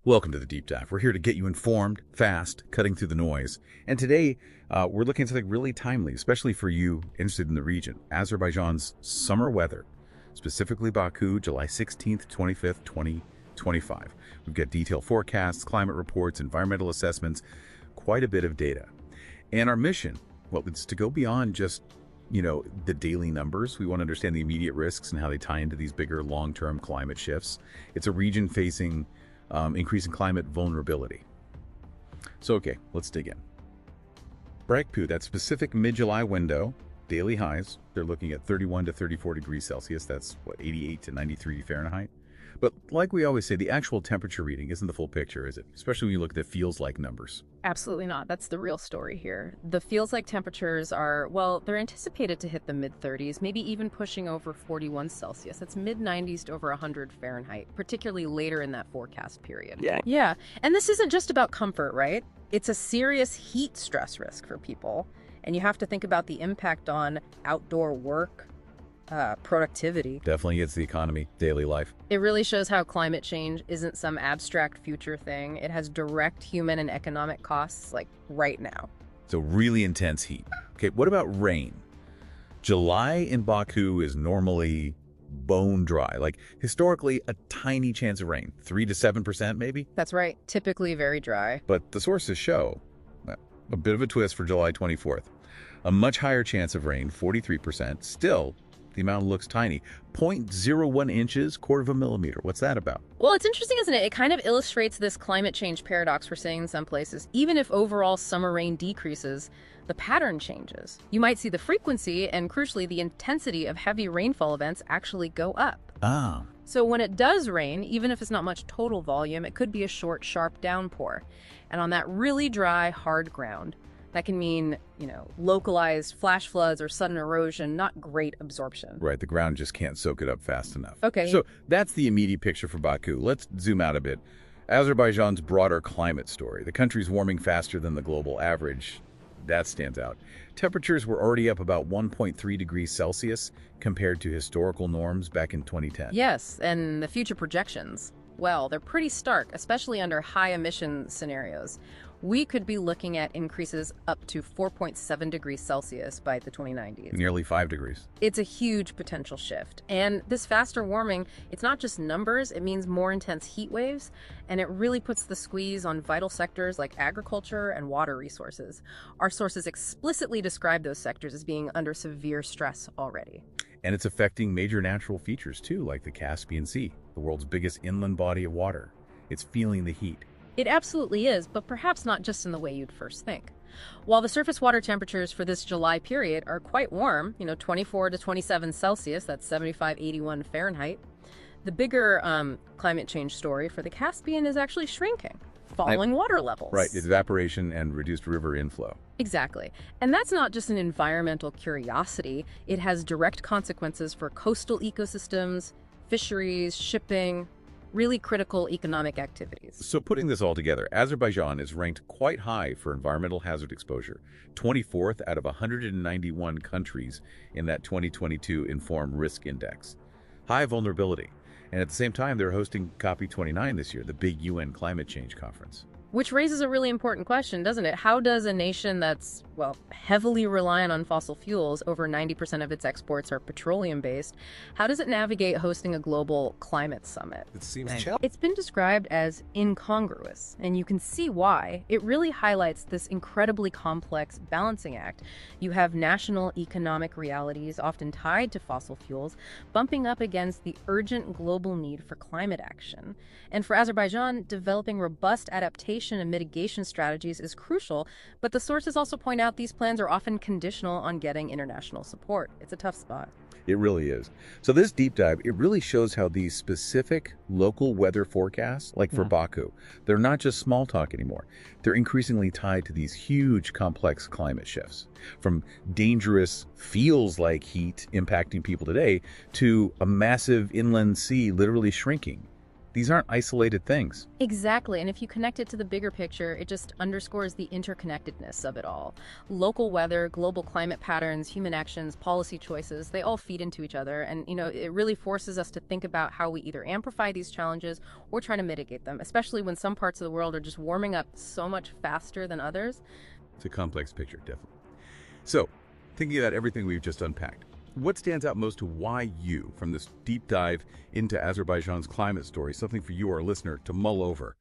Welcome to the Deep Dive. We're here to get you informed, fast, cutting through the noise. And today, we're looking at something really timely, especially for you interested in the region. Azerbaijan's summer weather, specifically Baku, July 16th, 25th, 2025. We've got detailed forecasts, climate reports, environmental assessments, quite a bit of data. And our mission, well, it's to go beyond just, the daily numbers. We want to understand the immediate risks and how they tie into these bigger long-term climate shifts. It's a region facing increasing climate vulnerability. So, okay, let's dig in. Baku, that specific mid-July window, daily highs, they're looking at 31 to 34 degrees Celsius. That's, 88 to 93 Fahrenheit. But like we always say, the actual temperature reading isn't the full picture, is it? Especially when you look at the feels-like numbers. Absolutely not. That's the real story here. The feels-like temperatures are, well, they're anticipated to hit the mid-30s, maybe even pushing over 41 Celsius. That's mid-90s to over 100 Fahrenheit, particularly later in that forecast period. Yeah. And this isn't just about comfort, right? It's a serious heat stress risk for people. And you have to think about the impact on outdoor work, productivity. Definitely hits the economy, daily life. It really shows how climate change isn't some abstract future thing. It has direct human and economic costs, like right now. So really intense heat. Okay, what about rain? July in Baku is normally bone dry. Like historically, a tiny chance of rain, 3 to 7% maybe? That's right. Typically very dry. But the sources show a bit of a twist for July 24th. A much higher chance of rain, 43%. Still, the amount looks tiny. 0.01 inches, quarter of a millimeter. What's that about? Well, it's interesting, isn't it? It kind of illustrates this climate change paradox we're seeing in some places. Even if overall summer rain decreases, the pattern changes. You might see the frequency and, crucially, the intensity of heavy rainfall events actually go up. Ah. So when it does rain, even if it's not much total volume, it could be a short, sharp downpour. And on that really dry, hard ground, that can mean, localized flash floods or sudden erosion, not great absorption. Right, the ground just can't soak it up fast enough. Okay. So that's the immediate picture for Baku. Let's zoom out a bit. Azerbaijan's broader climate story. The country's warming faster than the global average. That stands out. Temperatures were already up about 1.3 degrees Celsius compared to historical norms back in 2010. Yes, and the future projections, well, they're pretty stark, especially under high emission scenarios. We could be looking at increases up to 4.7 degrees Celsius by the 2090s. Nearly 5 degrees. It's a huge potential shift. And this faster warming, it's not just numbers, it means more intense heat waves, and it really puts the squeeze on vital sectors like agriculture and water resources. Our sources explicitly describe those sectors as being under severe stress already. And it's affecting major natural features too, like the Caspian Sea, the world's biggest inland body of water. It's feeling the heat. It absolutely is, but perhaps not just in the way you'd first think. While the surface water temperatures for this July period are quite warm, 24 to 27 Celsius, that's 75, 81 Fahrenheit, the bigger climate change story for the Caspian is actually shrinking, falling water levels. Right, it's evaporation and reduced river inflow. Exactly. And that's not just an environmental curiosity. It has direct consequences for coastal ecosystems, fisheries, shipping, really critical economic activities. So putting this all together, Azerbaijan is ranked quite high for environmental hazard exposure, 24th out of 191 countries in that 2022 Inform Risk Index. High vulnerability. And at the same time, they're hosting COP29 this year, the big UN climate change conference. Which raises a really important question, doesn't it? How does a nation that's, heavily reliant on fossil fuels, over 90% of its exports are petroleum-based, how does it navigate hosting a global climate summit? It seems challenging. It's been described as incongruous, and you can see why. It really highlights this incredibly complex balancing act. You have national economic realities, often tied to fossil fuels, bumping up against the urgent global need for climate action. And for Azerbaijan, developing robust adaptation and mitigation strategies is crucial, but the sources also point out these plans are often conditional on getting international support. It's a tough spot. It really is. So this deep dive, it really shows how these specific local weather forecasts, like for Baku, they're not just small talk anymore. They're increasingly tied to these huge, complex climate shifts. From dangerous feels like heat impacting people today to a massive inland sea literally shrinking. These aren't isolated things. Exactly, and if you connect it to the bigger picture, it just underscores the interconnectedness of it all. Local weather, global climate patterns, human actions, policy choices, they all feed into each other, and it really forces us to think about how we either amplify these challenges or try to mitigate them, especially when some parts of the world are just warming up so much faster than others. It's a complex picture, definitely. So, thinking about everything we've just unpacked, what stands out most to why you, from this deep dive into Azerbaijan's climate story, something for you, our listener, to mull over?